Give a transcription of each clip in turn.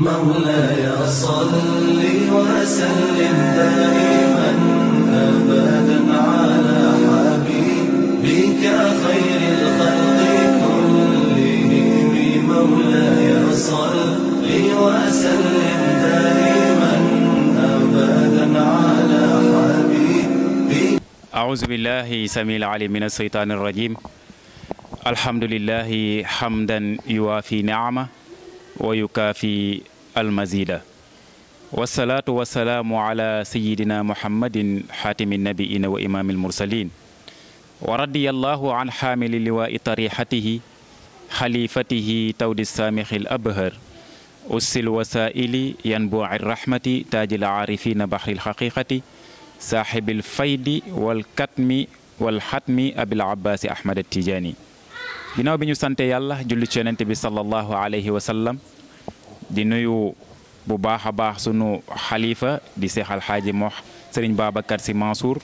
مولاي صل وسلم دائما أبدا على حبيبك خير الخلق كلهم. مولاي صل وسلم دائما أبدا على حبيبك. أعوذ بالله سميع العليم من الشيطان الرجيم. الحمد لله حمدا يوافي نعمه ويكافي المزيد، والصلاة والسلام على سيدنا محمد حاتم النبيين وإمام المرسلين، ورضي الله عن حامل لواء طريحته خليفته تود السامخ الأبهر أس الوسائل ينبوع الرحمة تاج العارفين بحر الحقيقة صاحب الفيد والكتم والختم أبي العباس أحمد التجاني. ginnaaw bi ñu sante yàlla julli ci yonent bi sallallahu alayhi wa sallam di nuyu bu baax a baax sunu xalifa di Seex Alxaaji Sëriñ Babacar Sy Mansour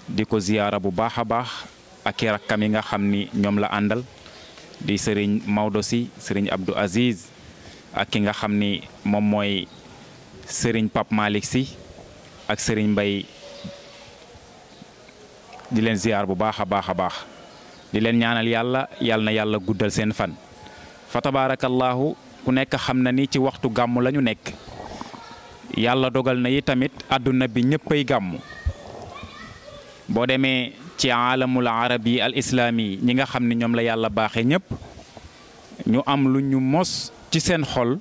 di ko ziyaara bu baax a baax ak i rakkam yi nga xam ni ñoom la àndal di Sëriñ Maodo Sy Sëriñ Abdou Aziz ak ki nga xam ni moom mooy Sëriñ Pape Malick Sy ak Sëriñ Mbay di leen ziyaar bu baax a baax a baax di leen ñaanal yàlla na yàlla guddal seen fan fa tabaarakallaahu ku nekk xam na ni ci waxtu gàmm la ñu nekk yàlla dogal na yi tamit àdduna bi ñëppay gàmm boo demee ci aalamul arabi al islaami ñi nga xam ni ñoom la yàlla baaxee ñëpp ñu am lu ñu mos ci seen xol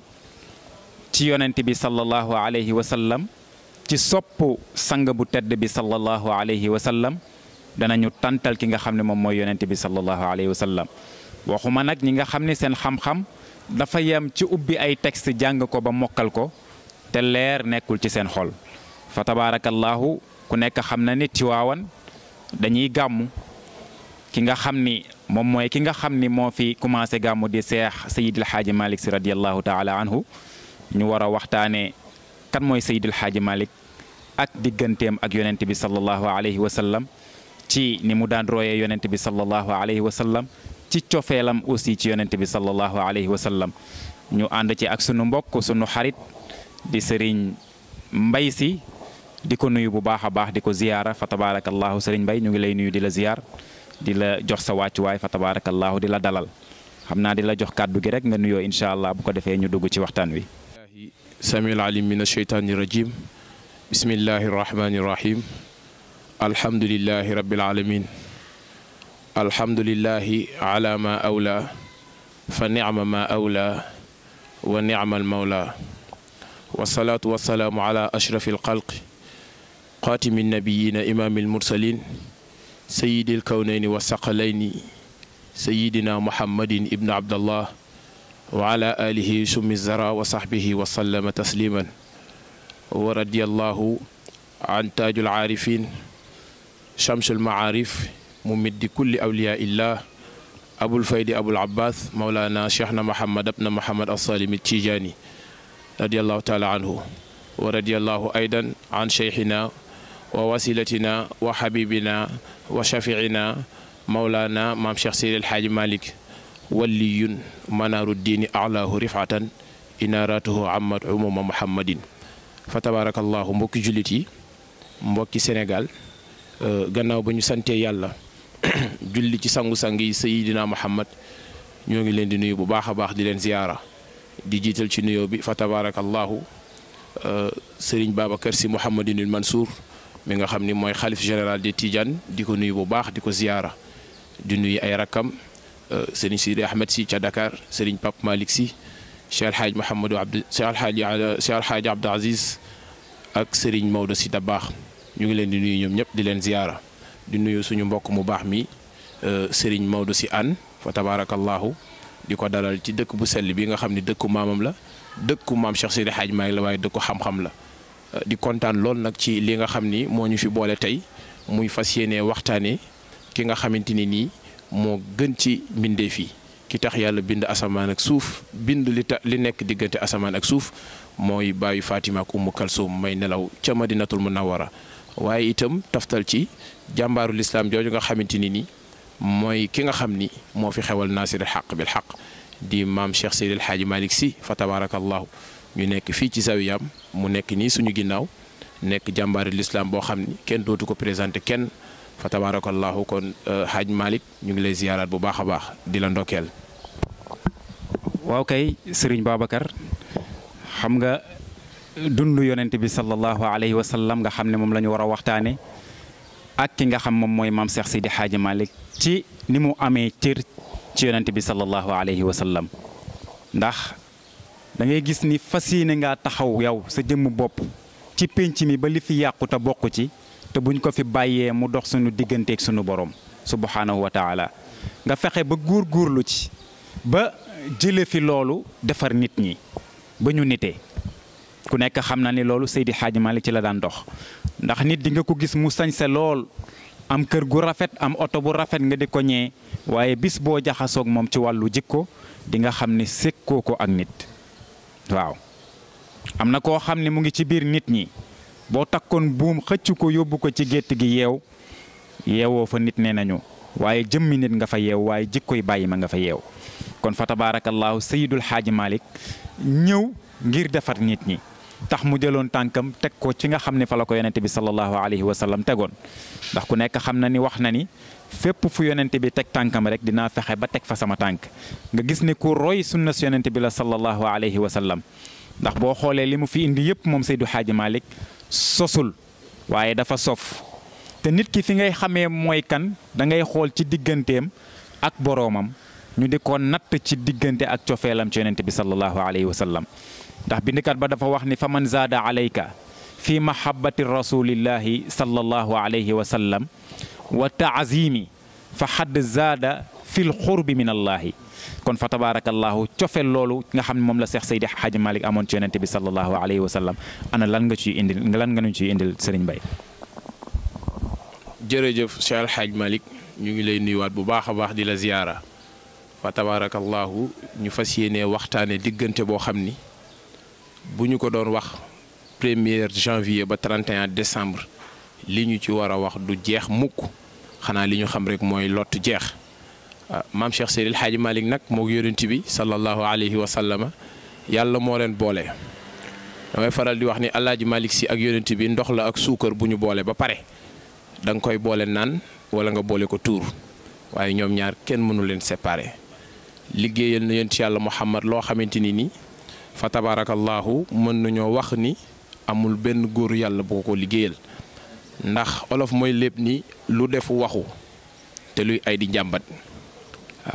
ci yonent bi sallallahu alayhi wa sallam ci sopp sang bu tedd bi sallallahu alayhi wa sallam danañu tàntal ki nga xam ne moom mooy yonent bi sallallahu alayhi wa sallam waxuma nag ñi nga xam ne seen xam-xam dafa yem ci ubbi ay texte jàng ko ba mokkal ko te leer nekkul ci seen xol fa tabaarakallaahu ku nekk xam na ni Tiwaawan dañuy gàmmu ki nga xam ni moom mooy ki nga xam ni moo fi commencé gàmmu di Seex Seydil Xaaji Malick Sy radiyallahu taala anhu ñu war a waxtaanee kan mooy Seydil Xaaji Malick ak digganteem ak yonent bi sallallahu alayhi wa sallam ci ni mu daan royee yonent bi sallallahu alayhi wa sallam ci cofeelam aussi ci yonent bi sallallahu alayhi wa sallam ñu ànd ci ak sunu mbokk sunu xarit di Sëriñ Mbay Sy di ko nuyu bu baax a baax di ko ziyaara fa tabarakallahu Sëriñ Mbay ñu ngi lay nuyu di la ziyaar di la jox sa wàccuwaay fa tabarakallahu di la dalal xam naa di la jox kàddu gi rek nga nuyoo incha allah bu ko defee ñu dugg ci waxtaan wi. samiil alim min asheytaani rajim bismillahi rahmani rahim alhamdulillahi rabbil alamin alhamdulillahi ala ma awla fa nicma ma awla wa nicma almawla wasalaatu wasalaamu ala ashrafi alxalqi xaatimi nabiyina imaami almursalin sayidi alkawnayni wa saqalayni sayidina muhammadin ibn abdallah wa ala alihi summi zara wa sahbihi wa sallama tasliman wa radiyallahu an taajul aarifin chamsul maarif mu middi kulli awliyaa illah abul faydi abul abbas mawlana cheikhna mohammad abna mohammad alsalimi tijaani radiallahu taala anhu wa radiallahu aydan an cheikhina wa wasilatina wa habibina wa shafiina mawlana maam cheikh seydi alhaaji malik waliyun manaaru diini alaahu rifatan inaaratuhu amat umuma muhammadin fa tabarakallahu mbokki jullit yi mbokki sénégal gannaaw ba ñu santee yàlla julli ci sangu-sang yi sayidina muhammad ñoo ngi leen di nuyu bu baax a baax di leen ziyaara di jiital ci nuyoo bi fa tabarakallahu sëriñ Babacar Sy Mouhamadinil Mansour mi nga xam ni mooy xalif général de Tidiane di ko nuyu bu baax di ko ziyaara di nuyu ay rakkam sëriñ Sidi Ahmed Sy ca Dakar sëriñ Pape Malick Sy Cheikh Alhaaj Mouhamadou Abdou Cheikh Alhaaj Abdou Aziz ak sëriñ Maodo Sy Dabakh ñu ngi leen di nuyu ñoom ñëpp di leen ziyaara di nuyu suñu mbokk mu baax mi Serigne Maodo Sy Anne fa tabarakallahu di ko dalal ci dëkk bu sell bi nga xam ne dëkku maamam la dëkku maam Cheikh Seydi Hadj Malick la waaye dëkku xam-xam la di kontaan lool nag ci li nga xam ni moo ñu fi boole tey muy fas yéene waxtaanee ki nga xamante ni nii moo gën ci mbindeef yi ki tax yàlla bind asamaan ak suuf bind li nekk diggante asamaan ak suuf mooy bàyyi Fatima ak Ummu Kalsum may nelaw ca Madinatul Munawwara waaye itam taftal ci jàmbaaru lislaam jooju nga xamante ni mooy ki nga xam ni moo fi xewal naasiril xaq bil xaq di maam Cheikh Seydil Hadji Malick Sy fa tabarakallahu ñu nekk fii ci zawiyam mu nekk nii suñu ginnaaw nekk jàmbaari l'islam boo xam ni kenn dootu ko présenté kenn fa tabarakallahu kon Hadj Malick ñu ngi lay ziyaaraat bu baax a baax di la ndokkeel. waaw kay Serigne Babacar xam nga dund yonent bi sallallahu alayhi wa sallam nga xam ne moom la ñu war a waxtaane ak ki nga xam moom mooy maam Cheikh Seydi Hadji Malick ci ni mu amee cër ci yonent bi sallallahu alayhi wa sallam ndax da ngay gis ni fas yéene ngaa taxaw yow sa jëmm bopp ci pénc mi ba li fi yàqu te bokk ci te buñ ko fi bàyyee mu dox suñu digganteeg suñu borom subhanahu wa taala nga fexe ba góorgóorlu ci ba jële fi loolu defar nit ñi ba ñu nitee ku nekk xam na ni loolu Seydi Hadji Malick ci la daan dox ndax nit di nga ko gis mu sañse lool am kër gu rafet am oto bu rafet nga di ko ñee waaye bis boo jaxasoog moom ci wàllu jikko di nga xam ni sekkoo ko ak nit waaw am na koo xam ne mu ngi ci biir nit ñi boo takkoon buum xëcc ko yóbbu ko ci gétt gi yeewoo fa nit nee nañu waaye jëmmi nit nga fa yeew waaye jikkoy bàyyi ma nga fa yeew kon fa tabaarakallaahu Seydul Hadji Malick ñëw ngir defar nit ñi tax mu jëloon tànkam teg ko ci nga xam ne fa la ko yonente bi sallallahu alayhi wa sallam tegoon ndax ku nekk xam na ni wax na ni fépp fu yonente bi teg tànkam rek dinaa fexe ba teg fa sama tànk nga gis ne ku roy sunna si yonente bi la sallallahu alayhi wa sallam ndax boo xoolee li mu fi indi yëpp moom Seydou Hadji Malick sosul waaye dafa sof te nit ki fi ngay xamee mooy kan da ngay xool ci digganteem ak boroomam ñu di ko natt ci diggante ak cofeelam ci yonente bi sallallahu alayhi wa sallam ndax bindikat ba dafa wax ni fa man zaada alayka fi mahabbati rasulillahi sallallahu alayhi wa sallam wa taazimi fa xadd zaada fil xurbi min allahi kon fa tabarakallahu cofeel loolu nga xam ne moom la Seex Seydi Hadji Malick amoon ci yonente bi sallallahu alayhi wa sallam ana lan nga ciy indil lan nga ñu ciy indil Serigne Mbaye. jërëjëf Cheikh El Hadj Malick ñu ngi lay nuyuwaat bu baax a baax di la ziyaara fa tabarakallahu ñu fas yéenee waxtaane diggante boo xam ni bu ñu ko doon wax 1er janvier ba 31 décembre li ñu ci war a wax du jeex mukk xanaa li ñu xam rek mooy lottu jeex maam Cheikh Seydi El Hadji Malick nag moo yonent bi sallallahu alayhi wa sallama yàlla moo leen boole damay faral di wax ni Alaaji Malick si ak yonent bi ndox la ak suukar bu ñu boole ba pare da nga koy boole naan wala nga boole ko tuur waaye ñoom ñaar kenn mënu leen séparer liggéeyal na yonent yàlla Muhammad loo xamante ni nii fa tabarakallahu mën nañoo wax ni amul benn góoru yàlla bu ko liggéeyal ndax olof mooy lépp ni lu defu waxu te luy ay di njàmbat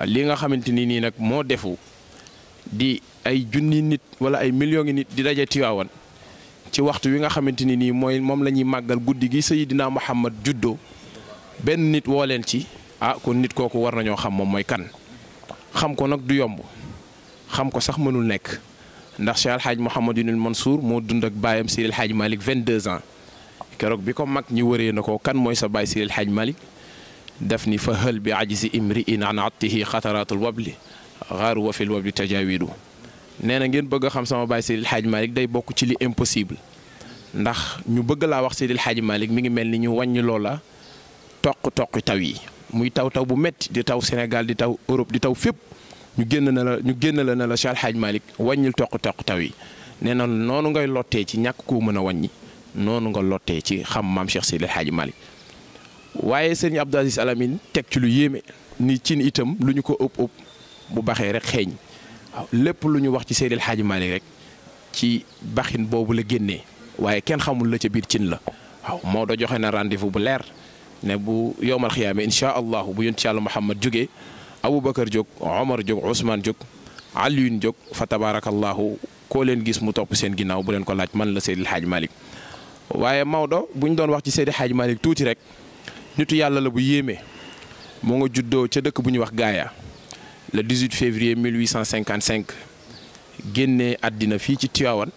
li nga xamante ni nii nag moo defu di ay junni nit wala ay millions ngi nit di daje Tiwaawan ci waxtu wi nga xamante ni nii mooy moom la ñuy màggal guddi gi Seydina Muhammad juddoo benn nit woo leen ci kon nit kooku war nañoo xam moom mooy kan xam ko nag du yomb xam ko sax mënul nekk ndax Cheikh El Hadj Mouhamadunil Mansour moo dund ak baayam Seydi El Hadji Malick 22 ans keroog bi ko mag ñi wëree na ko kan mooy sa baay Seydi El Hadji Malick def ni fa hël bi ajzi imri'in an attihi xataraatul wabli xaaru wa fil wabli tajaawidu nee na ngeen bëgg a xam sama baay Seydi El Hadji Malick day bokk ci li impossible ndax ñu bëgg laa wax Seydi El Hadji Malick mi ngi mel ni ñu wàññi loola toq taw yi muy taw bu metti di taw Sénégal di taw Europe di taw fépp ñu génn la ne la Cheikh El Hadji Malick wàññil toq taw yi nee na noonu ngay lottee ci ñàkk koo mën a wàññi noonu nga lottee ci xam maam Cheikh Seydi El Hadji Malick waaye sëñ Abdou Aziz Al Amine teg ci lu yéeme ni cin itam lu ñu ko ëpp bu baxee rek xeeñ waaw lépp lu ñu wax ci Seydi El Hadji Malick rek ci baxin boobu la génnee waaye kenn xamul la ca biir cin la waaw Maodo joxe na rendez-vous bu leer ne bu yowmal xiyaame incha allahu bu yonent Yàlla Muhammad jógee Aboubacar jóg Omar jóg Ousmane jóg Alioune jóg fa tabarakallahu koo leen gis mu topp seen ginnaaw bu leen ko laaj man la Seydi El Hadji Malick waaye Maodo bu ñu doon wax ci Seydi El Hadji Malick tuuti rek nitu yàlla la bu yéeme moo nga juddoo ca dëkk bu ñuy wax Gaaya le 18 février 1855 génnee àddina fii ci Tivaouane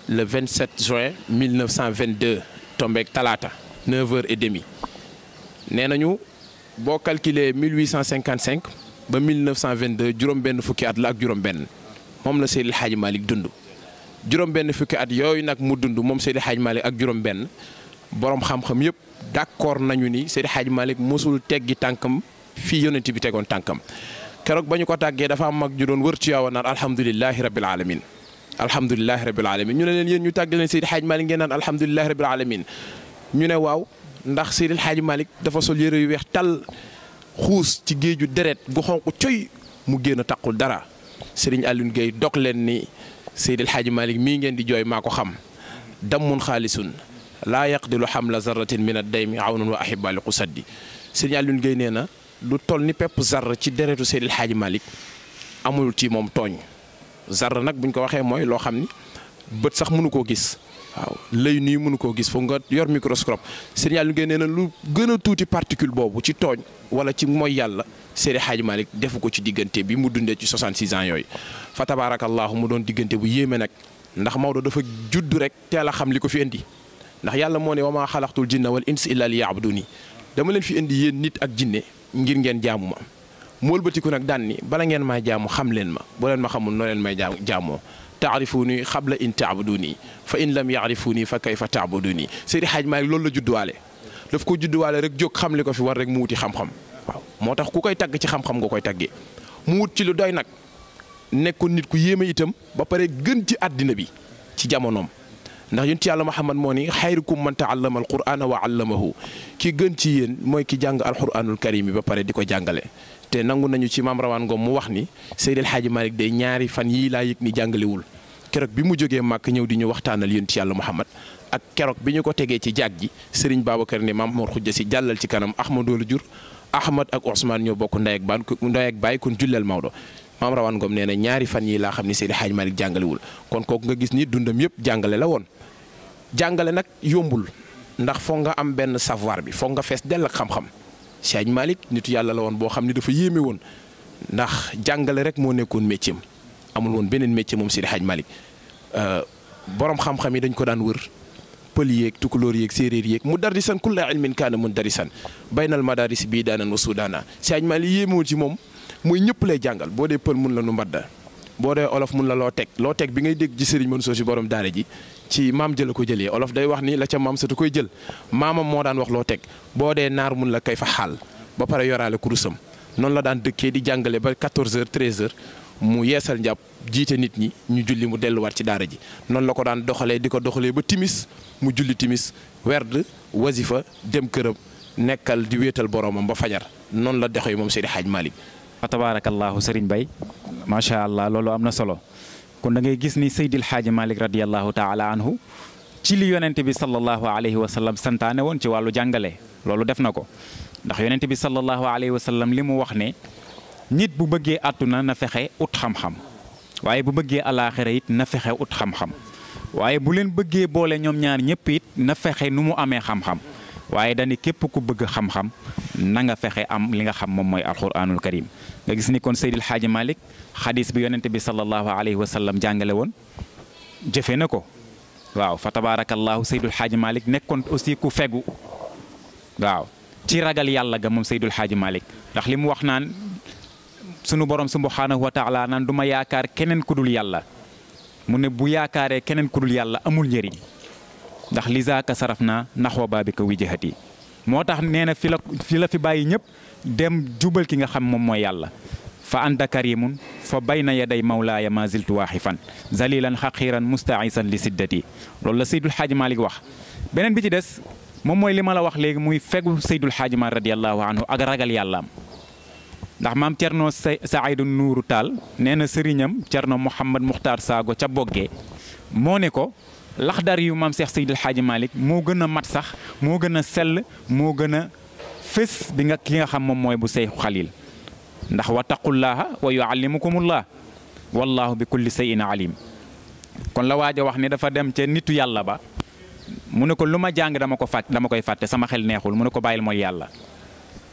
le 27 juin 1922 tombeek talaata 9h30 nee nañu boo calculer 1855 ba 1922 juróom-benn fukki at la ak juróom-benn moom la Seydi El Hadji Malick dund juróom-benn fukki at yooyu nag mu dund moom Seydi El Hadji Malick ak juróom-benn borom xam-xam yëpp d'accord nañu ni Seydi El Hadji Malick mosul teggi tànkam fii yonent bi tegoon tànkam keroog ba ñu ko tàggee dafa am mag ju doon wër ci yaawa naan alhamdulilahi rabbil alamin alhamdulilahi rabil alamin ñu ne leen yéen ñu tàgg leen Seydi Hadj Malick ngeen naan alhamdulilahi rabil alamin ñu ne waaw ndax Seydi Hadj Malick dafa sol yére yu weex tal xuus ci géeju deret gu xonq coy mu génn taqul dara Serigne Alioune Gueye dog leen ni Seydi Hadj Malick mii ngeen di jooy maa ko xam dammun xaalisun laa yaqdilu xamla zarratin min ad-daymi awnun wa ahibba li qusaddi Serigne Alioune Gueye nee na lu toll ni pepp zarra ci deretu Seydi Hadj Malick amul ci moom tooñ zarra nag buñ ko waxee mooy loo xam ni bët sax mënu koo gis waaw lëy nii mënu koo gis foog nga yor microscope Serigne Alioune Gueye nee na lu gën a tuuti particule boobu ci tooñ wala ci mooy yàlla Seydi Hadj Malick defu ko ci diggante bi mu dundee ci 66 ans yooyu fa tabaarakallaahu mu doon diggante bu yéeme nag ndax Maodo dafa judd rek teel a xam li ko fi indi ndax yàlla moo ne wa maa xalaqtul jinna wal insa illa li yaabuduni dama leen fi indi yéen nit ak jinne ngir ngeen jaamu ma mu wëlbatiku nag daan ni bala ngeen maa jaamu xam leen ma boo leen ma xamul noo leen may jaamoo taarifuuni xabla in taabuduni fa in lam yaarifuuni fa kayfa taabuduni Seydi Hadj Malick loolu la judduwaale daf ko judduwaale rek jóg xam li ko fi war rek mu wuti xam-xam waaw moo tax ku koy tagg ci xam-xam nga koy taggee mu wut ci lu doy nag nekkoon nit ku yéeme itam ba pare gën ci àddina bi ci jamonoom ndax yonent yàlla Muhammad moo ni xayrukum man taallama alqur'ana wa allamahu ki gën ci yéen mooy ki jàng alqur'anul karim yi ba pare di ko jàngale te nangu nañu ci maam Rawaan Ngom mu wax ni Seydi Hadj Malick day ñaari fan yii laa yëg ni jàngalewul keroog bi mu jógee màkk ñëw di ñu waxtaanal yonent yàlla Muhammad ak keroog bi ñu ko tegee ci jaag ji Serigne Babacar ne maam Mor Xujja si jàllal ci kanam Ahmadou la jur Ahmad ak Ousmane ñoo bokk ndey ak baay kon julleel Maodo maam Rawaan Ngom nee na ñaari fan yii laa xam ni Seydi Hadj Malick jàngalewul kon kooku nga gis ni dundam yëpp jàngale la woon jàngale nag yombul ndax foog nga am benn savoir bi foog nga fees dell ak xam-xam Seydi Malick nitu yàlla la woon boo xam ni dafa yéeme woon ndax jàngale rek moo nekkoon métier amul woon beneen métier moom Seydi Hadj Malick borom xam-xam yi dañ ko daan wër pël yeeg tukulóor yeeg séeréer yeeg mudarrisan kulla ilmin kaana mudarrisan baynal madaris bii daanan wa sudaana Seydi Malick yéemewul ci moom mooy ñëpp lay jàngal boo dee pël mun la nu mbadda boo dee olof mun la loo teg bi ngay dégg ci Serigne Mansour si borom daara ji ci maam jëla ko jëlee olof day wax ni la ca maam satu koy jël maamam moo daan wax loo teg boo dee naar mun la kay fa xaal ba pare yoraale kurusam noonu la daan dëkkee di jàngale ba 14h 13h mu yeesal njàpp jiite nit ñi ñu julli mu delluwaat ci daara ji noonu la ko daan doxalee di ko doxalee ba timis mu julli timis werd wasifa dem këram nekkal di wéetal boromam ba fajar noonu la doxee moom Seydi Hadj Malick. fa tabaarakallaahu Serigne Baye macha allah loolu am na solo kon da ngay gis ni Seydil Hadji Malick radiyallahu taala anhu ci li yonente bi sallallahu alayhi wa sallam santaane woon ci wàllu jàngale loolu def na ko ndax yonente bi sallallahu alayhi wa sallam li mu wax ne nit bu bëggee àdduna na fexe ut xam-xam waaye bu bëggee alaaxira it na fexe ut xam-xam waaye bu leen bëggee boole ñoom ñaar ñëpp it na fexe nu mu amee xam-xam waaye dañu képp ku bëgg xam-xam na nga fexe am li nga xam moom mooy alquranul karim nga gis ni kon Seydil Hadji Malick xadis bi yonente bi sallallahu alayhi wa sallam jàngale woon jëfe na ko waaw fa tabarakallahu Seydil Hadji Malick nekkoon aussi ku fegu waaw ci ragal yàlla ga moom Seydil Hadji Malick ndax li mu wax naan sunu borom subhanahu wa taala naan du ma yaakaar keneen ku dul yàlla mu ne bu yaakaaree keneen ku dul yàlla amul njëriñ ndax lisaaka saraf naa naxwa baabika wijhati moo tax nee na fi la fi bàyyi ñëpp dem jubal ki nga xam moom mooy yàlla fa anta karimun fa bayna yaday mawlaaya ma ziltu waaxifan zalilan xaqiran mustaisan li siddati loolu la Seydul Hadji Malick wax beneen bi ci des moom mooy li ma la wax léegi muy fegu Seydul Hadji Malick radiyallahu anhu ak ragal yàllaam ndax maam Cerno Saidu Nuuru Taal nee na sëriñam Cerno Mouhamad Muxtaar Saago ca Boggee moo ne ko laxdar yu maam Cheikh Seydil Hadji Malick moo gën a mat sax moo gën a sell moo gën a fés bi nga ki nga xam moom mooy bu Seyxu Xalil ndax wa taqullaha wa yuallimukumullah wallahu bi kulli shay'in alim kon la waaj a wax ne dafa dem ca nitu yàlla ba mu ne ko lu ma jàng dama koy fàtte sama xel neexul mu ne ko bàyyil mooy yàlla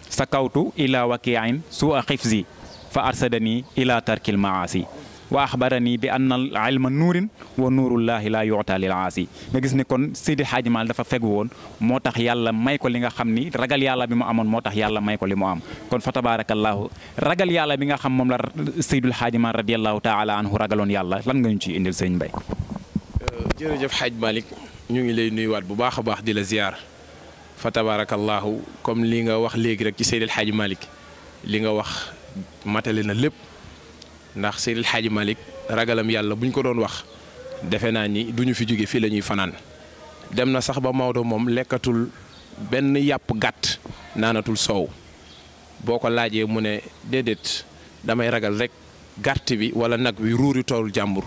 sa kawtu ila wakiin su a xifzi fa arsadani ila tarkil maasi wa axbarani bi anna al ilma nuurin wa nuurullahi la yuta lil aasi nga gis ne kon Seydi Hadji Malick dafa fegu woon moo tax yàlla may ko li nga xam ni ragal yàlla bi mu amoon moo tax yàlla may ko li mu am kon fa tabarakallahu ragal yàlla bi nga xam moom la Seydul Hadji Malick radiyallahu taala anhu ragaloon yàlla lan nga ñu ciy indil sëñ Mbaye. jërëjëf Hadj Malick ñu ngi lay nuyuwaat bu baax a baax di la ziar fa tabarakallahu comme li nga wax léegi rek ci Seydil Hadji Malick li nga wax matale na lépp ndax Seydil Hadji Malick ragalam yàlla buñ ko doon wax defe naa ni duñu fi jóge fii la ñuy fanaan dem na sax ba Maodo moom lekkatul benn yàpp gàtt naanatul soow boo ko laajee mu ne déedéet damay ragal rek gàtt bi wala nag wi ruuri toolu jàmbur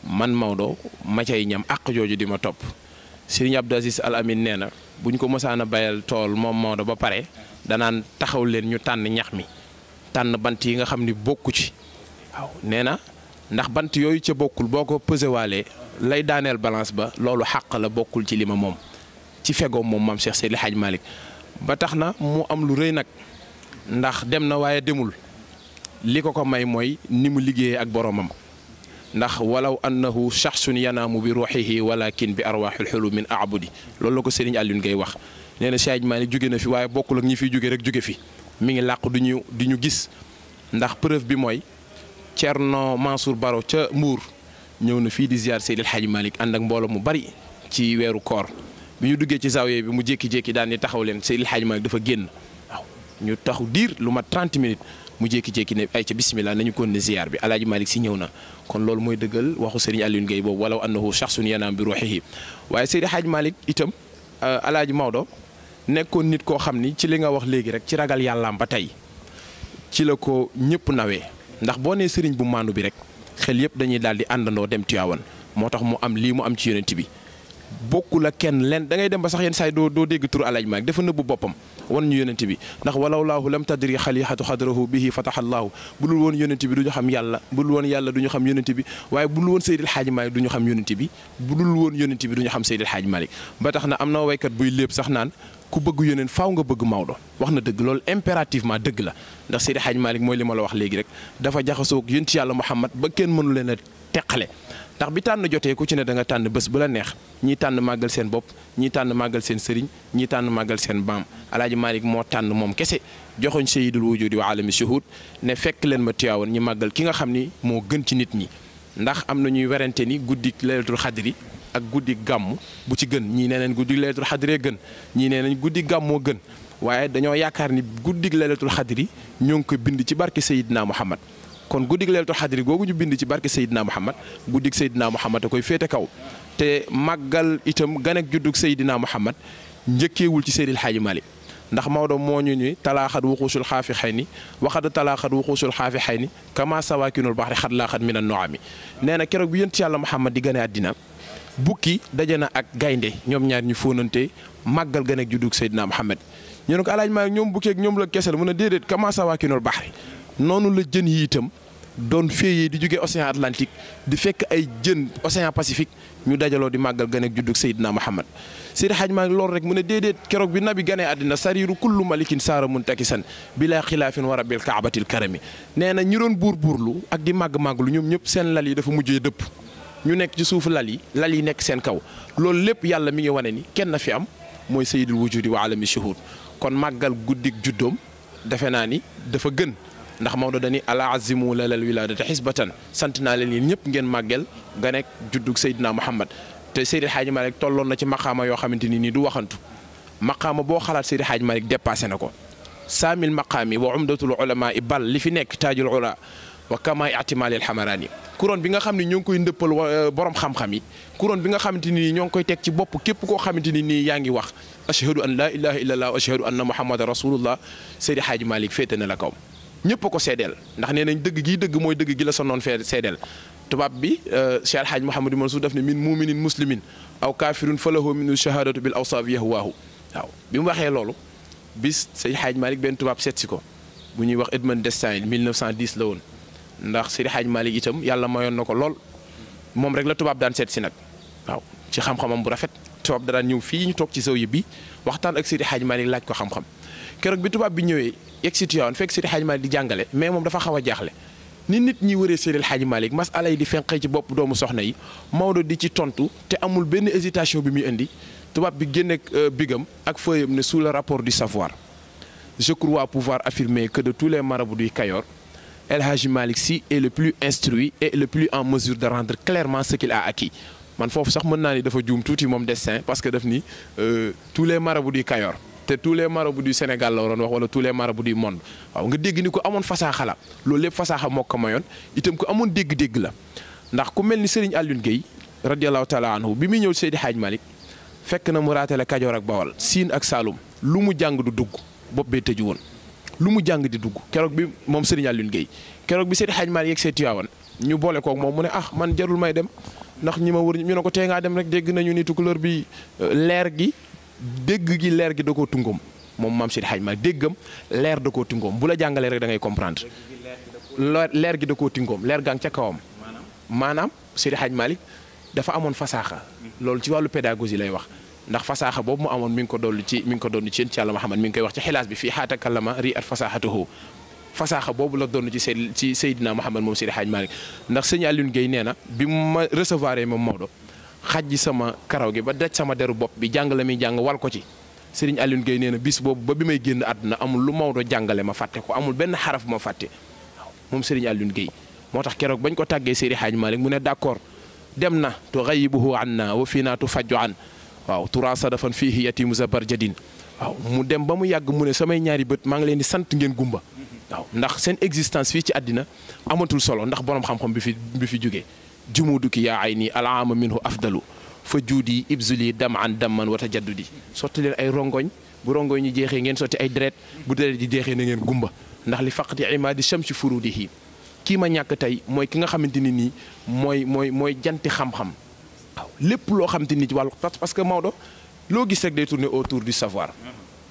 man Maodo ma cay ñam àq jooju di ma topp Serigne Abdou Aziz Al Amin nee na bu ñu ko mosaan a bayal tool moom Maodo ba pare danaan taxaw leen ñu tànn ñax mi tànn bant yi nga xam ni bokku ci waaw nee na ndax bant yooyu ca bokkul boo ko pësewaalee lay daaneel balance ba loolu xàq la bokkul ci li ma moom ci fegoom moom maam Cheikh Seydi Hadj Malick ba tax na mu am lu rëy nag ndax dem na waaye demul li ko ko may mooy ni mu liggéeyee ak boromam ndax walaw annahu shaxsun yanaamu bi ruuxihi walakin bi arwaaxil xulumin aabudi loolu la ko Serigne Alioune Gueye wax nee na Cheikh Malick jóge na fi waaye bokkul ak ñi fiy jóge rek jóge fi mi ngi làq du ñu gis ndax preuve bi mooy Thierno Mansour Baro ca Mbour ñëw na fii di ziar Seydi Hadj Malick ànd ak mbooloo mu bari ci weeru koor bi ñu duggee ci zawiya bi mu jékki-jékki daan ni taxaw leen Seydi Hadj Malick dafa génn waaw ñu taxu diir lu mat 30 minutes mu jékki-jékki ne ay ca bismillah nañu kon ne ziar bi Alaaji Malick si ñëw na kon loolu mooy dëggal waxu Serigne Alioune Gueye boobu walaw annahu shaxsun yanaam bi ruuxihi waaye Seydi Hadj Malick itam Alaaji Maodo nekkoon nit koo xam ni ci li nga wax léegi rek ci ragal yàllaam ba tey ci la ko ñëpp nawee ndax boo nee sëriñ bu maandu bi rek xel yëpp dañuy daal di àndandoo dem Tiwaawan moo tax mu am lii mu am ci yonent bi bokkul ak kenn leen da ngay dem ba sax yenn saa yi doo dégg turu Alaaji Malick dafa nëbbu boppam wan ñu yonent bi ndax walaw laahu lam tadri xalixatu xadrahu bihi fataxallaahu bu dul woon yonent bi du ñu xam yàlla bu dul woon yàlla du ñu xam yonent bi waaye bu dul woon Seydil Hadji Malick du ñu xam yonent bi bu dul woon yonent bi du ñu xam Seydil Hadji Malick ba tax na am na waykat buy léeb sax naan ku bëgg yonent faaw nga bëgg Maodo wax na dëgg loolu impérativement dëgg la ndax Seydi Hadj Malick mooy li ma la wax léegi rek dafa jaxasoo yonent yàlla Muhammad ba kenn mënu leen a teqale ndax bi tànn jotee ku ci ne da nga tànn bés bu la neex ñii tànn màggal seen bopp ñii tànn màggal seen sëriñ ñii tànn màggal seen baam Alaaji Malick moo tànn moom kese joxoñ sayyidul wujudi wa alami shuhud ne fekk leen ma Tiwaawan ñi màggal ki nga xam ni moo gën ci nit ñi ndax am na ñuy werante ni guddik laylatul xadri ak guddi gàmm bu ci gën ñii nee nañ guddi laylatul xadri gën ñii nee nañ guddi gàmmoo gën waaye dañoo yaakaar ni guddi laylatul xadri ñoo ngi ko bind ci barke Seydina Muhammad kon guddi laylatul xadri googu ñu bind ci barke Seydina Muhammad guddi Seydina Muhammad a koy féete kaw te màggal itam ganek juddug Seydina Muhammad njëkkeewul ci Seydil Hadji Malick ndax Maodo moo ñu ni talaaxat wuxuusul xaafi xay ni waxada talaaxat wuxuusul xaafi xay ni kama sawaakinul baxri xat laaxat min an noami nee na keroog bi yonent yàlla Muhammad di gane àddina bukki daje na ak gaynde ñoom ñaar ñu fóonante màggal ganek juddug Seydina Muhammad ñu ne ko Alaaji Malick ñoom bukki ak ñoom la kese la mu ne déedéet kama sawaakinul baxri noonu la jën yi itam doon féeyee di jóge océan Atlantique di fekk ay jën océan Pacifique ñu dajaloo di màggal ganek juddug Seydina Muhammad Seydi Hadj Malick loolu rek mu ne déedéet keroog bi nabi ganee àddina sariiru kullu malikin saara muntakisan bilaa xilaafin wa rabbil kaabatil karami nee na ñi doon buurlu ak di màgg-màgglu ñoom ñëpp seen lal yi dafa mujjee dëpp ñu nekk ci suufu lal yi nekk seen kaw loolu lépp yàlla mi ngi wane ni kenn na fi am mooy sayyidul wujudi wa alami shuhud kon màggal guddik juddoom defe naa ni dafa gën ndax Maodo dani ala azimu lalal wiladata xisbatan sant naa leen yéen ñëpp ngeen màggal ga nekk juddug Seydina Muhammad te Seydi Hadji Malick tolloon na ci maqaama yoo xamante ni nii du waxantu maqaama boo xalaat Seydi Hadji Malick dépassé na ko 100000 maqaami wa umdatul ulama i bal li fi nekk taajul ula wa kama ihtimalil xamaraani couronne bi nga xam ne ñoo ngi koy ndëppal borom xam-xam yi couronne bi nga xamante ni ñoo ngi koy teg ci bopp képp koo xamante ni nii yaa ngi wax ashhadu an la ilaha illallah wa ashhadu anna muhammadan rasulullah Seydi Hadji Malick féete na la kaw ñëpp a ko seedeel ndax nee nañ dëgg gii dëgg mooy dëgg gi la sonnoon fee seedeel tubaab bi Cheikh El Hadj Mouhamadou Mansour def ne min muminin muslimin aw kaafirun falahu minu shahadatu bil awsaaf yahwaahu waaw bi mu waxee loolu bis Seydi Hadj Malick benn tubaab seet si ko bu ñuy wax Edmond Destagne 1910 la woon ndax Seydi Hadj Malick itam yàlla mayoon na ko lool moom rek la tubaab daan seet si nag waaw ci xam-xamam bu rafet tubaab da daan ñëw fii ñu toog ci zawiya bi waxtaan ak Seydi Hadj Malick laaj ko xam-xam keroog bi tubaab bi ñëwee yegg si Tiwaawan fekk Seydi Hadj Malick di jàngale mais moom dafa xaw a jaaxle ni nit ñi wëree Seydi Hadj Malick masala yi di fenqee ci bopp doomu soxna yi Maodo di ci tontu te amul benn hésitation bi muy indi tubaab bi génne bigam ak feuillam ne sous le rapport du savoir je crois pouvoir affirmer que de tous les marabouts du Kayor El Hadji Malick Sy est le plus instruit et le plus en mesure de rendre clairement ce qu'il a acquis man foofu sax mën naa ni dafa juum tuuti moom destin parce que daf ni tous les marabouts du Kayor te tous les marabouts du Sénégal la waroon wax wala tous les marabouts du monde waaw nga dégg ni ko amoon fasaaxa la loolu lépp fasaaxa moo ko mayoon itam ko amoon dégg-dégg la ndax ku mel ni Serigne Alioune Gueye radiallahu taala anhu bi muy ñëw Seydi Hadj Malick fekk na mu raatale Kajoor ak Bawol Siin ak Saalum lu mu jàng du dugg bopp bee tëju woon lu mu jàng di dugg keroog bi moom Serigne Alioune Guèye keroog bi Seydi Hadj Malick yegg see Tiwaawan ñu boole koog moom mu ne ah man jarul may dem ndax ñi ma wër ñu ne ko tee ngaa dem rek dégg nañu ni tukulóor bi leer gi da koo tungoom moom maam Seydi Hadj Malick déggam leer da koo tungoom bu la jàngalee rek da ngay comprendre leer gi da koo tungoom leer gaa ngi ca kawam maanaam Seydi Hadj Malick dafa amoon fasaaxa loolu ci wàllu pédagogie lay wax ndax fasaaxa boobu mu amoon mi ngi ko dolli ci yéen ci Yàlla Muhammad mi ngi koy wax ci xilaas bi fii xaata kallama ri at fasaaxatuhu fasaaxa boobu la doon ci Seydina Muhammad moom Seydi Hadj Malick ndax sëñ Alioune Guèye nee na bi ma recevoir moom Maodo xajji sama karaw gi ba daj sama deru bopp bi jàng la muy jàng wal ko ci Serigne Alioune Guèye nee na bis boobu ba bi may génn àdduna amul lu Maodo jàngale ma fàtte ko amul benn xaraf ma fàtte waaw moom Serigne Alioune Guèye moo tax keroog bañ ko tàggee Seydi Hadj Malick mu ne d'accord dem na tughayyibuhu anna wa fii naa tufajju an waaw tura sadafan fiihi yatimu zabarjadin waaw mu dem ba mu yàgg mu ne samay ñaari bët maa ngi leen di sant ngeen gumba waaw ndax seen existence fii ci àddina amatul solo ndax borom xam-xam bi fi jógee jumuduki yaa ay nii alaama minhu afdalu fa juudi ibzuli dam an damman wata jaddudi sotti leen ay rongoñ bu rongoñ ñi jeexee ngeen sotti ay deret bu deret ji jeexee na ngeen gumba ndax li faqti imaadi shamsi furudihi kii ma ñàkk tey mooy ki nga xamante ni nii mooy janti xam-xam waaw lépp loo xamante ni ci wàllu parce que Maodo loo gis rek day tourner autour du savoir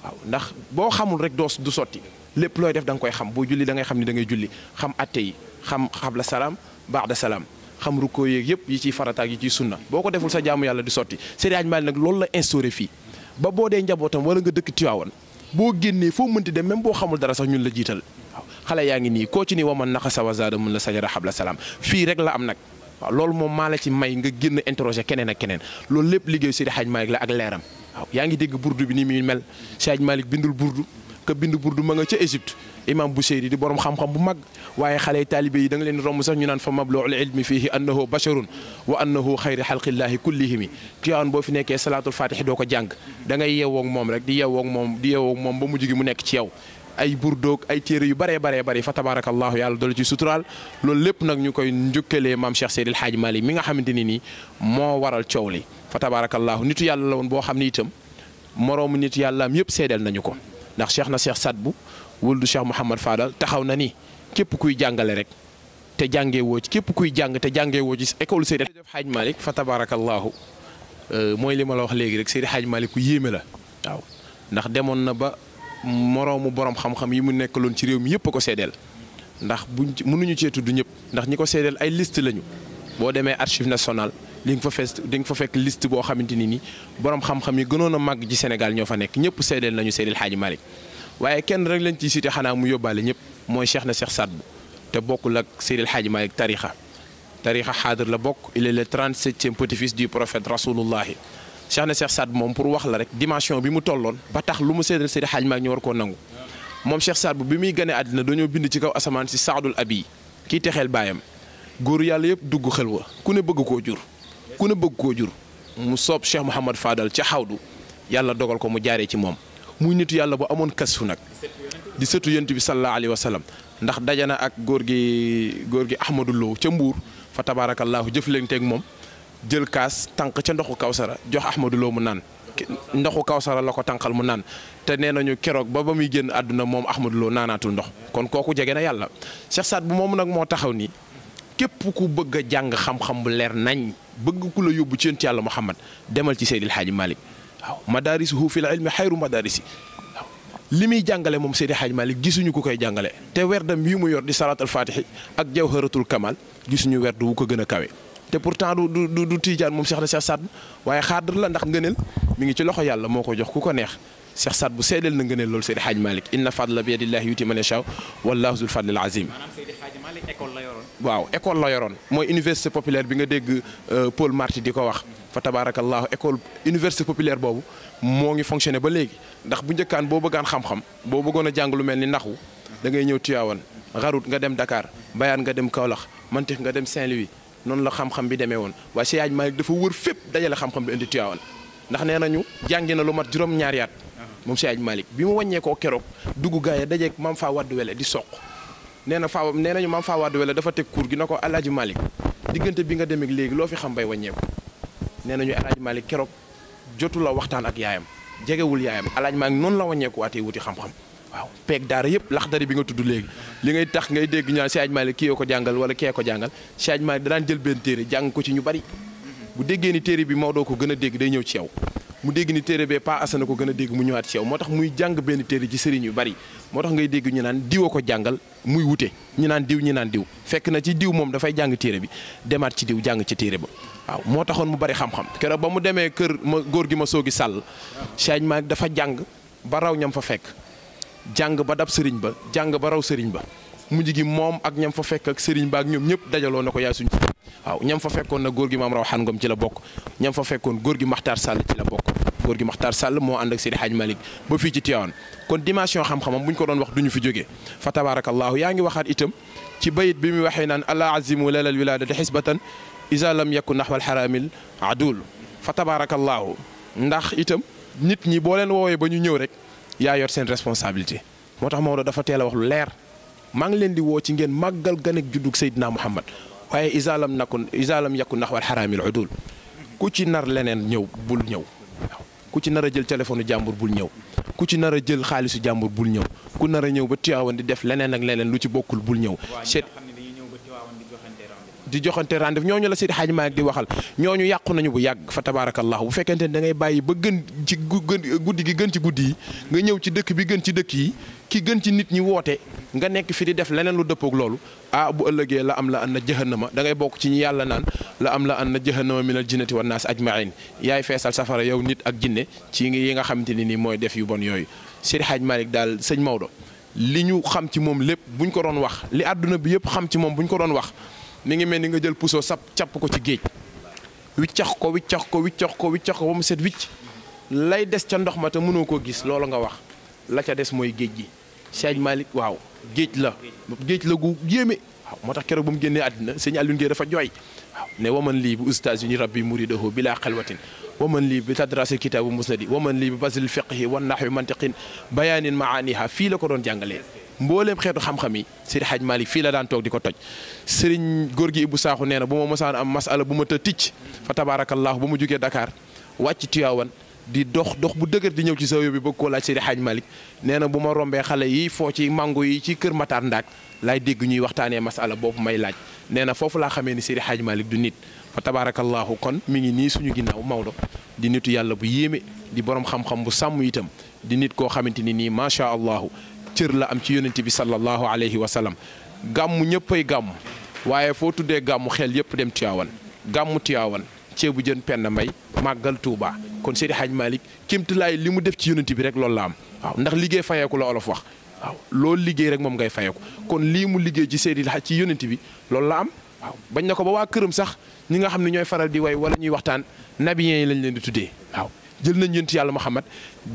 waaw ndax boo xamul rek du sotti lépp looy def da nga koy xam boo julli da ngay xam ni da ngay julli xam atte yi xam xabla salaam ba'da salaam xam rukkoo yeeg yëpp yi ciy farataak yi ciy sunna boo ko deful sa jaamu yàlla di sotti Seydi Hadj Malick nag loolu la instauré fii ba boo dee njabootam wala nga dëkk Tiwaawan boo génnee foo mënti dem même boo xamul dara sax ñun la jiital waaw xale yaa ngi nii koo ci ni waman naqasa wa zaada mun la sajara xabla salaam fii rek la am nag waaw loolu moom maa la ci may nga génn interroger keneen ak keneen loolu lépp liggéey Seydi Hadj Malick la ak leeram waaw yaa ngi dégg burdu bi ni muy mel Seydi Hadj Malick bindul burdu ka bind burdu ma nga ca Égypte imam Buseyri di borom xam-xam bu mag waaye xale yi taalibe yi da nga leen romb sax ñu naan fa mabluul ilmi fiihi annahu basharun wa annahu xayri xalqillaahi kullihimi Tiwaawan boo fi nekkee salaatul fatixi doo ko jàng da ngay yeewoog moom rek di yeewoog moom ba mujj gi mu nekk ci yow ay burdoog ay téere yu baree fa tabarakallahu yàlla doolu ci suturaal loolu lépp nag ñu koy njukkalee maam Cheikh Seydil Hadji Malick mi nga xamante ni nii moo waral coow li fa tabarakallahu nitu yàlla la woon boo xam ni itam moroomu nitu yàllaam yëpp seedeel nañu ko ndax Cheikh na Cheikh Sadbu wuldu Cheikh Mouhamad Fadal taxaw na ni képp kuy jàngale rek te jàngee woo ci képp kuy jàng te jàngee woo ci école Seydi Hadji Malick fa tabarakallahu mooy li ma la wax léegi rek Seydi Hadji Malick ku yéeme la waaw ndax demoon na ba moroomu borom xam-xam yi mu nekkaloon ci réew mi yëpp a ko seedeel ndax mënuñu cee tudd ñëpp ndax ñi ko seedeel ay liste lañu boo demee archive nationale di nga fa fekk liste boo xamante ni nii borom xam-xam yi gënoon a màgg ci Sénégal ñoo fa nekk ñëpp seedeel nañu Seydil Hadji Malick waaye kenn rek lañ ciy cité xanaa mu yóbbaale ñëpp mooy Cheikh na Cheikh Sadbu te bokkul ak Seydil Hadji Malick tarixa xaadir la bokk il est le 37e petit-fils du prophète rasulullahi Cheikh na Cheikh Sadbu moom pour wax la rek dimension bi mu tolloon ba tax lu mu seedal Seydil Hadji Malick ñu war koo nangu moom Cheikh Sadbu bi muy gane àddina dañoo bind ci kaw asamaan si saadul abi kii texeel baayam góoru yàlla yëpp dugg xel wa ku ne bëgg koo jur mu soob Cheikh Mouhamad Fadal ca xawdu yàlla dogal ko mu jaaree ci moom muy nitu yàlla bu amoon kasfu nag di sëtu yent bi sallallahu alayhi wa sallam ndax dajana ak góor gi Ahmadou Lo ca Mbuur fa tabarakallahu jëflanteeg moom jël kaas tànq ca ndoxu kawsara jox Ahmadou Lo mu naan ndoxu kawsara la ko tànqal mu naan te nee nañu keroog ba muy génn àdduna moom Ahmadou Lo naanaatul ndox kon kooku jege na yàlla Cheikh Sadbu moom nag moo taxaw nii képp ku bëgg a jàng xam-xam bu leer nañ bëgg ku la yóbbu ci yent yàlla Muhammad demal ci Seydil Hadji Malick waaw madaarisuhu fil ilmi xayru madaarisi waaw li muy jàngale moom Seydi Hadji Malick gisuñu ku koy jàngale te werdam bii mu yor di salaatul faatixi ak jawharatul kamal gisuñu werdu wu ko gën a kawe te pourtant du tiijaan moom Cheikh na Cheikh Sadbu waaye xaadir la ndax ngëneel mi ngi ci loxo yàlla moo ko jox ku ko neex Cheikh Sadbu seedeel na ngëneel loolu Seydi Hadji Malick inna fadla bi yadillahi yuti man yashaa wallahu zul fadlil azim waaw école la yoroon mooy université populaire bi nga dégg Paul Marty di ko wax fa tabarakallahu école université populaire boobu moo ngi fonctionné ba léegi ndax bu njëkkaan boo bëggaan xam-xam boo bëggoon a jàng lu mel ni naxu da ngay ñëw Tivaouane Xarut nga dem Dakar Bayaan nga dem Kaolack Mantix nga dem Saint-Louis noonu la xam-xam bi demee woon waaye Seydi Hadji Malick dafa wër fépp dajale xam-xam bi indi Tivaouane ndax nee nañu jàngi na lu mat juróom-ñaari at moom Seydi Hadji Malick bi mu wàññeekoo keroog dugg gaa yi dajeeg Maam Faa Wade Wele di soq nee nañu Maam Faa Wade Wele dafa teg cours gi na ko Alaaji Malick diggante bi nga demee léegi loo fi xam bay wàññeeku nee nañu El Hadj Malick keroog jotu la waxtaan ak yaayam jegewul yaayam El Hadj Malick noonu la wàññeeku waatee wuti xam-xam waaw peeg daara yëpp laxdari bi nga tudd léegi li ngay tax ngay dégg ñaan si El Hadj Malick kii yoo ko jàngal wala kee ko jàngal si El Hadj Malick daan jël benn téere jàng ko ci ñu bari bu déggee ni téere bi Maodo ko gën a dégg day ñëw ci yow mu dégg ni téere bee Pa Assane ko gën a dégg mu ñëwaat ci yow moo tax muy jàng benn téere ci sëriñ yu bari moo tax ngay dégg ñu naan diw a ko jàngal muy wute ñu naan diw ñu naan diw fekk na ci diw moom dafay jàng téere bi demaat ci diw jàng ci téere ba waaw moo taxoon mu bari xam-xam keroog ba mu demee kër ma góor gi ma soogi sàll Cheikh Malick dafa jàng ba raw ñam fa fekk jàng ba dab sëriñ ba jàng ba raw sëriñ ba mujj gi moom ak ñam fa fekk ak sëriñ ba ak ñoom ñëpp dajaloo na ko yaay suñu waaw ñam fa fekkoon na góor gi maam raw xan ngom ci la bokk ñam fa fekkoon góor gi Maxtaar Sall ci la bokk góor gi Maxtaar Sall moo ànd ak Seydi Hadj Malick ba fii ci Tivaouane kon dimension xam-xamam bu ñu ko doon wax duñu fi jógee fa tabarakallahu yaa ngi waxaat itam ci bayit bi muy waxee naan ala azimu lalal wiladati xisbatan isa lam yakun naxwal xaramil adul fa tabarakallahu ndax itam nit ñi boo leen woowee ba ñu ñëw rek yaa yor seen responsabilité moo tax Maodo dafa teel a wax lu leer maa ngi leen di woo ci ngeen màggal ganek juddug Seydina Muhammad waaye isa lam yakun naxwal xaramil adul ku ci nar leneen ñëw bul ñëw ku ci nar a jël téléphone jàmbur bul ñëw ku ci nar a jël xaalisu jàmbur bul ñëw ku nar a ñëw ba Tivaouane di def leneen ak leneen lu ci bokkul bul ñëw di joxante rendez-vous ñooñu la Seydi Hadj Malick di waxal ñooñu yàqu nañu bu yàgg fa tabarakallahu bu fekkente ne da ngay bàyyi ba gën ci guddi gi gën ci guddi yi nga ñëw ci dëkk bi gën ci dëkk yi ki gën ci nit ñi woote nga nekk fi di def leneen lu dëppoog loolu bu ëllëgee la am la an na jahannama da ngay bokk ci ñi yàlla naan la am la an na jahannama minal jinnati wan naas ajmain yaay feesal safara yow nit ak jinne ci yi nga xamante ne nii mooy def yu bon yooyu Seydi Hadj Malick daal sëñ Maodo li ñu xam ci moom lépp buñ ko doon wax li àdduna bi yëpp xam ci moom buñ ko doon wax mi ngi mel ni nga jël puso capp ko ci géej wiccax ko ba mu set wicc lay des ca ndox ma te mënoo koo gis loolu nga wax la ca des mooy géej gi Seydi Malick waaw géej la gu yéeme waaw moo tax keroog ba mu génnee àddina sëñ Alioune Guèye dafa jooy waaw ne waman lii bi ustaas yi rabbi muridahu bila xelwatin waman lii bi tadrasil kitaabu musnadi waman lii bi basil fiqhi wan naxwi mantiqin bayaanin maaniha fii la ko doon jàngalee mbooleem xeetu xam-xam yi Seydi Hadj Malick fii la daan toog di ko toj sëriñ góor gi Ibou Sakho nee na bu ma mosaan am masala bu ma të ticc fa tabarakallahu ba mu jógee Dakar wàcc Tivaouane di dox bu dëgër di ñëw ci sa bi bëgg koo laaj Seydi Hadj Malick nee na bu ma rombee xale yi foo ci mango yi ci kër Matar Ndaak laay dégg ñuy waxtaanee masala boobu may laaj nee na foofu laa xamee ni Seydi Hadj Malick du nit fa tabarakallahu kon mi ngi nii suñu ginnaaw Maodo di nitu yàlla bu yéeme di borom xam-xam bu sàmm itam di nit koo xamante ni nii macha allahu cër la am ci yonent bi sallallahu alayhi wa sallam gàmmu ñëppay gàmm waaye foo tuddee gàmmu xel yëpp dem Tivaouane gàmmu Tivaouane ceebu jën penn mbay màggal Touba kon Seydi Hadj Malick kéemtalaay li mu def ci yonent bi rek loolu la am waaw ndax liggéey fayeeku la olof wax waaw loolu liggéey rek moom ngay fayeeku kon lii mu liggéey ci Seydi ci yonent bi loolu la am waaw bañ na ko ba waa këram sax ñi nga xam ne ñooy faral di way wala ñuy waxtaan nabiyen yi lañ leen di tuddee waaw jël nañ yonent yàlla Muhammad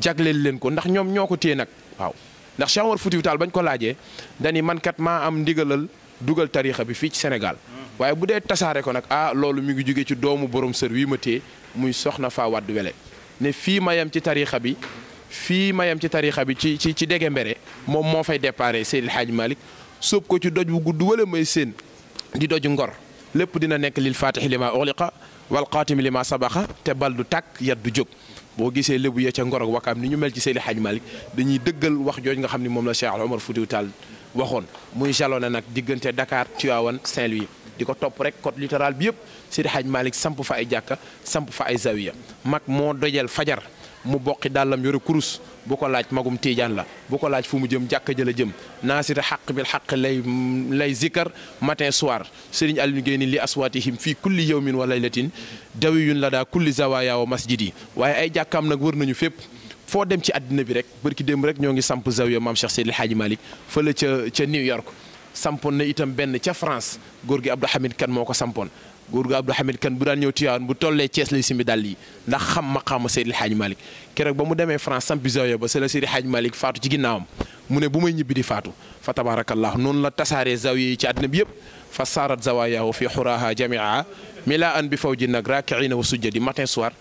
jagleel leen ko ndax ñoom ñoo ko téye nag waaw ndax Cheikh Omar Foutiyou Tall bañ ko laajee dani man kat maa am ndigalal dugal tariixa bi fii ci Sénégal waaye bu dee tasaare ko nag loolu mi ngi jóge ci doomu borom sër wi ma téye muy soxna Faa Wadd Wele ne fii ma yem ci tariixa bi ci dege mbere moom moo fay déparé Seydil Hadj Malick sóob ko ci doj bu gudd wala may seen di doju ngor lépp dina nekk lil faatixi li ma uxliqa wal qaatimi li ma sabaxa te bal du tàkk yat du jóg boo gisee lébu ya ca ngor ak wakaam ni ñu mel ci Seydi Hadj Malick dañuy dëggal wax jooj nga xam ni moom la Cheikh Omar Foutiyou Tall waxoon muy jalonné nag diggante Dakar Tivaouane Saint-Louis di ko topp rek côte littorale bi yëpp Seydi Hadj Malick samp fa ay jàkka samp fa ay zawiya mag moo dojal fajar mu boqi dàllam yore kurus bu ko laaj magum tiijaan la bu ko laaj fu mu jëm jàkka jëla jëm naasira xaq bil xaq lay zikkar matin soir Serigne Aliou Guèye ni li aswaatihim fii kulli yawmin wa laylatin dawiyun la daa kulli zawaya wa masjidi waaye ay jàkkaam nag wër nañu fépp foo dem ci àddina bi rek bërki démb rek ñoo ngi samp zawiya maam Cheikh Seydi Hadj Malick fële ca New York sampoon na itam benn ca France góor gi Abdou Hamid Kane moo ko sampoon góor gi Abdou Hamid Kane bu daan ñëw Tivaouane bu tollee Thiès lay simbi dàll yi ndax xam maqaama Seydi Hadj Malick keroog ba mu demee France sampi zawiya ba c'est la Seydi Hadj Malick faatu ci ginnaawam mu ne bu may ñibbi di faatu fa tabarakallah noonu la tasaaree zawiya yi ci àddina bi yëpp fa saarat zawayaahu fi xuraaha jamia mila an bi faw ji nag raakiina wa sujjadi matin soir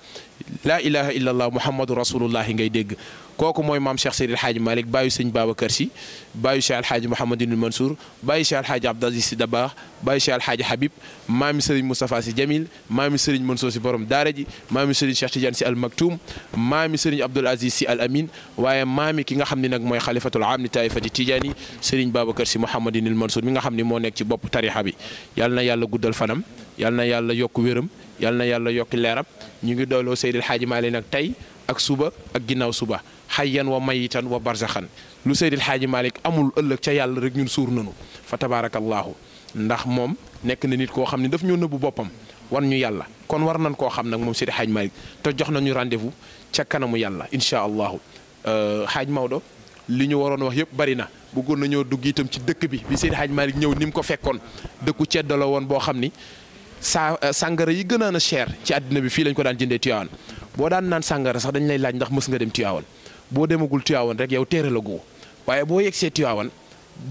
laa ilaha illa allah muhammadu rasulullahi ngay dégg. kooku mooy maam Cheikh Seydil Hadji Malick bàyyi sëñ Babacar Sy bàyyi Cheikh Alhaaji Mouhamadinil Mansour bàyyi Cheikh Alhaaji Abdou Aziz Sy Dabakh bàyyi Cheikh Alhaaji Habib maami Serigne Moustapha Sy Jamil maami Serigne Mansour Sy borom daara ji maami Serigne Cheikh Tidiane Sy Al Maktoum maami Serigne Abdoul Aziz Sy Al Amin waaye maami ki nga xam ne nag mooy xalifatul aam ni taifati Tidiane Serigne Babacar Sy Mouhamadinil Mansour mi nga xam ne moo nekk ci bopp tarixa bi yàlla na yàlla guddal fanam yàlla na yàlla yokk wéram yàlla na yàlla yokk leeram ñu ngi doyloo Seydil Hadji Malick nag tey ak suba ak ginnaaw suba xayyan wa mayitan wa barzaxan lu Seydil Hadji Malick amul ëllëg ca yàlla rek ñun suur nanu fa tabaarakallaahu ndax moom nekk na nit koo xam ne daf ñoo nëbbu boppam wan ñu yàlla kon war nañ koo xam nag moom Seydil Hadji Malick te jox nañu rendez-vous ca kanamu yàlla incha allahu. Hadj Maodo li ñu waroon wax yëpp bari na bëggoon nañoo dugg itam ci dëkk bi Seydil Hadji Malick ñëw ni mu ko fekkoon dëkku ceddo la woon boo xam ni sàngara yi gën a cher ci àddina bi fii lañ ko daan jëndee Tiwaawan boo daan naan sàngara sax dañ lay laaj ndax mës nga dem Tiwaawan boo demagul Tiwaawan rek yow téere la goo waaye boo yegsee Tiwaawan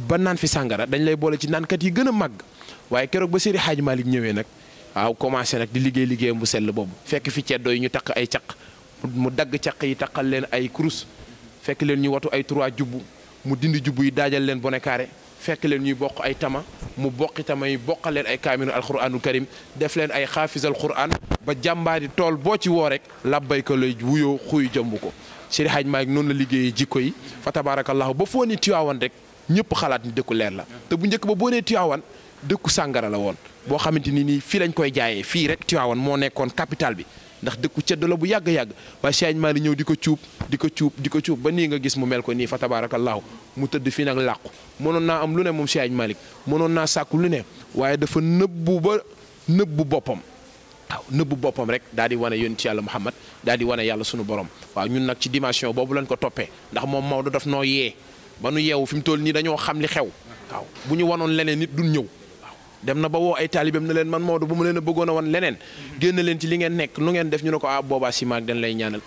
ba naan fi sàngara dañ lay boole ci naankat yi gën a màgg waaye keroog ba Seydil Hadji Malick ñëwee nag waaw commencé nag di liggéeyam bu sell boobu fekk fi ceddo yi ñu takk ay caq mu dagg caq yi taqal leen ay kurus fekk leen ñu watu ay 3 jubbu mu dindi jubbu yi daajal leen bone carré fekk leen ñuy bokk ay tama mu bokki tama yi bokkal leen ay kaaminu alquranul karim def leen ay xaafisal quran ba jàmbaari tool boo ci woo rek labbay ko lay wuyoo xuy jëmb ko Seydi Hadji Malick noonu la liggéeyee jikko yi fa tabarakallahu ba foo ni Tiwaawan rek ñëpp xalaat ni dëkku leer la te bu njëkk ba boo nee Tiwaawan dëkku sàngara la woon boo xamante ni nii fii lañ koy jaayee fii rek Tiwaawan moo nekkoon capital bi ndax dëkku ceddo la bu yàgg-yàgg waaye Seydi Hadji Malick ñëw di ko cuub ba nii nga gis mu mel ko nii fa tabarakallahu mu tëdd fii nag làqu mënoon naa am lu ne moom Seydi Hadji Malick mënoon naa sàkku lu ne waaye dafa nëbbu boppam waaw nëbbu boppam rek daal di wane yonent yàlla Muhammad daal di wane yàlla sunu borom waaw ñun nag ci dimension boobu lañ ko toppee ndax moom Maodo daf noo yee ba nu yeewu fi mu toll nii dañoo xam li xew waaw bu ñu wanoon leneen nit duñ ñëw waaw dem na ba woo ay taalibeem ne leen man Maodo bu mu leen a bëggoon a wan leneen génn leen ci li ngeen nekk lu ngeen def ñu ne ko boobaa si maag dañ lay ñaanal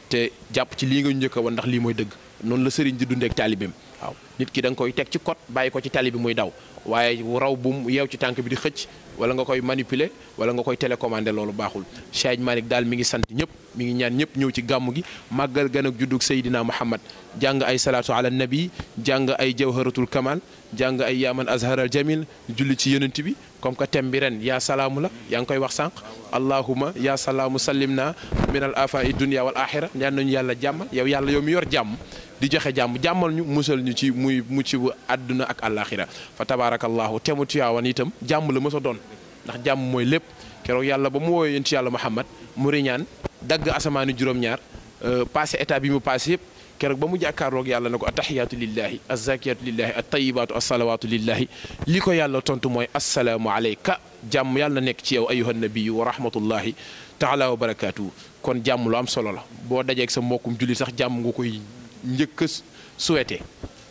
te jàpp ci lii nga ñu njëkk a wan ndax lii mooy dëgg noonu la sëriñ di dundeek taalibeem waaw nit ki da nga koy teg ci code bàyyi ko ci tali bi muy daw waaye raw bu mu yeew ci tànk bi di xëcc wala nga koy manipuler wala nga koy télécommander loolu baaxul Seydi Hadji Malick daal mi ngi sant ñëpp mi ngi ñaan ñëpp ñëw ci gàmmu gi màggal gan ak juddug Seydina Muhammad jàng ay salaatu ala nabi jàng ay jawharatul kamal jàng ay yaaman azharal jamil julli ci yonent bi comme que thème bi ren yaa salaamu la yaa ngi koy wax sànq allahuma yaa salaamu sallim naa min al afai dunia wal axira ñaan nañu yàlla jàmm yow mi yor jàmm di joxe jàmm jàmmal ñu musal ñu ci muy mucc bu àdduna ak àllaaxira fa tabarakallahu temu Tiwaawan itam jàmm la mës a doon ndax jàmm mooy lépp keroog yàlla ba mu woowee yonent yàlla Muhammad mu riñaan dagg asamaani juróom-ñaar passé état bi mu passé yëpp keroog ba mu jàkkaarloog yàlla na ko attahiyaatu lillahi azzakiyaatu lillahi attayibaatu assalawaatu lillahi li ko yàlla tontu mooy assalaamu alayka jàmm yàlla nekk ci yow ayyuhan nabiyyu wa rahmatullahi taala wa barakaatu kon jàmm lu am solo la boo dajeeg sa mbokkum julli sax jàmm nga koy njëkk a souhaité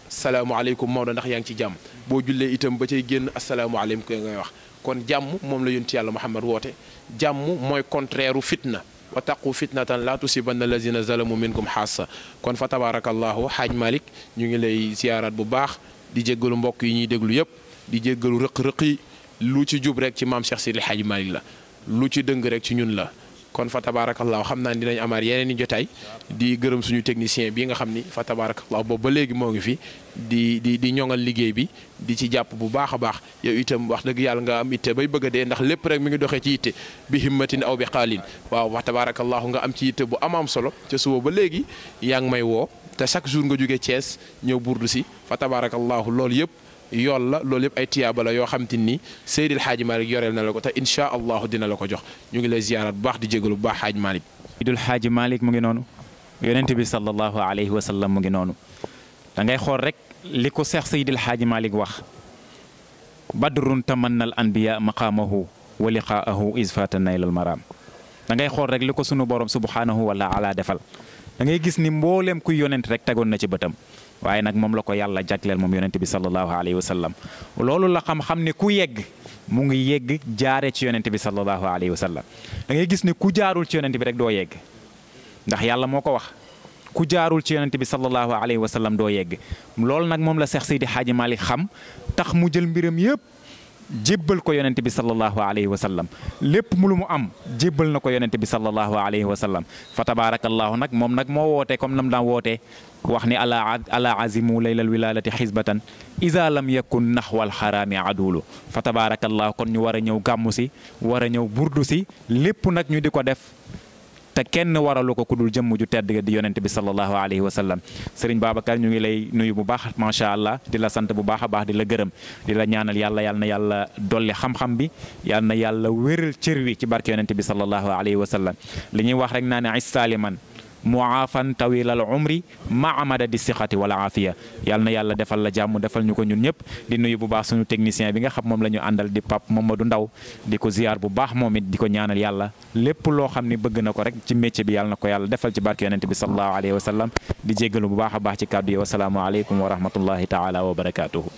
salaamaaleykum Maodo ndax yaa ngi ci jàmm boo jullee itam ba cay génn asalaamaaleykum ko ngay wax kon jàmm moom la yonent yàlla Muhammad woote jàmm mooy contraire fitna wa taqu fitnatan la tusibanna allazina zalamu minkum xaasa kon fa tabarakallahu Hadj Malick ñu ngi lay ziyaaraat bu baax di jéggalu mbokk yi ñuy déglu yëpp di jéggalu rëq-rëq yi lu ci jub rek ci maam Cheikh Seydil Hadji Malick la lu ci dëng rek ci ñun la kon fa tabarakallahu xam naa ni dinañ amaat yeneen i jotaay di gërëm suñu technicien bi nga xam ni fa tabarakallahu boobu ba léegi moo ngi fi di ñoŋal liggéey bi di ci jàpp bu baax a baax yow itam wax dëgg yàlla nga am itte bay bëgg a dee ndax lépp rek mi ngi doxee ci itte bi himmatin aw bi xaalin waaw fa tabarakallahu nga am ci itte bu am solo ca suba ba léegi yaa ngi may woo te chaque jour nga jógee Thiès ñëw burdu si fa tabarakallahu loolu yëpp yool la loolu yëpp ay tiyaaba la yoo xam te ni Seydil Hadji Malick yoreel na la ko te incha allahu dina la ko jox ñu ngi lay ziyaaraat bu baax di jégalu bu baax Hadji Malick. Seydil Hadji Malick mu ngi noonu yonent bi sallallahu alayhi wa sallam mu ngi noonu da ngay xool rek li ko Seex Seydil Hadji Malick wax badrun tamanna al anbiya maqaamahu wa liqaahu isfata naylal maram da ngay xool rek li ko sunu borom subhanahu wa taala defal da ngay gis ni mbooleem kuy yonent rek tegoon na ci bëtam waaye nag moom la ko yàlla jagleel moom yonent bi sallallahu alayhi wa sallam loolu la xam ne ku yegg mu ngi yegg jaaree ci yonent bi sallallahu alayhi wa sallam da ngay gis ne ku jaarul ci yonent bi rek doo yegg ndax yàlla moo ko wax ku jaarul ci yonent bi sallallahu alayhi wa sallam doo yegg loolu nag moom la Seex Seydi Hadji Malick xam tax mu jël mbiram yëpp jébbal ko yonent bi sallallahu alayhi wa sallam lépp mu lu mu am jébbal na ko yonent bi sallallahu alayhi wa sallam fa tabarakallahu nag moom nag moo wootee comme nam daan wootee wax ni ala azimu laylal wilalati xisbatan isa lam yakun naxwal xaraami adulu fa tabarakallahu kon ñu war a ñëw gàmmu si war a ñëw burdu si lépp nag ñu di ko def te kenn waralu ko ku dul jëmm ju tedd di yonent bi sallallahu alayhi wa sallam Serigne Babacar ñu ngi lay nuyu bu baax macha allah di la sant bu baax a baax di la gërëm di la ñaanal yàlla yal na yàlla dolli xam-xam bi yal na yàlla wéral cër wi ci barke yonent bi sallallahu alayhi wa sallam li ñuy wax rek naa ne istaliman muafan tawilal umri ma amada di sixati wala afiya yal na yàlla defal la jàmm defal ñu ko ñun ñëpp di nuyu bu baax suñu technicien bi nga xam moom la ñu àndal di Pape Mamadou Ndaw di ko ziar bu baax moom it di ko ñaanal yàlla lépp loo xam ni bëgg na ko rek ci métier bi yàlla na ko yàlla defal ci barke yonent bi sallallahu alayhi wa sallam di jéggalu bu baax a baax ci kàddu yi wasalaamu aleykum wa rahmatullahi taala wa barakatuhu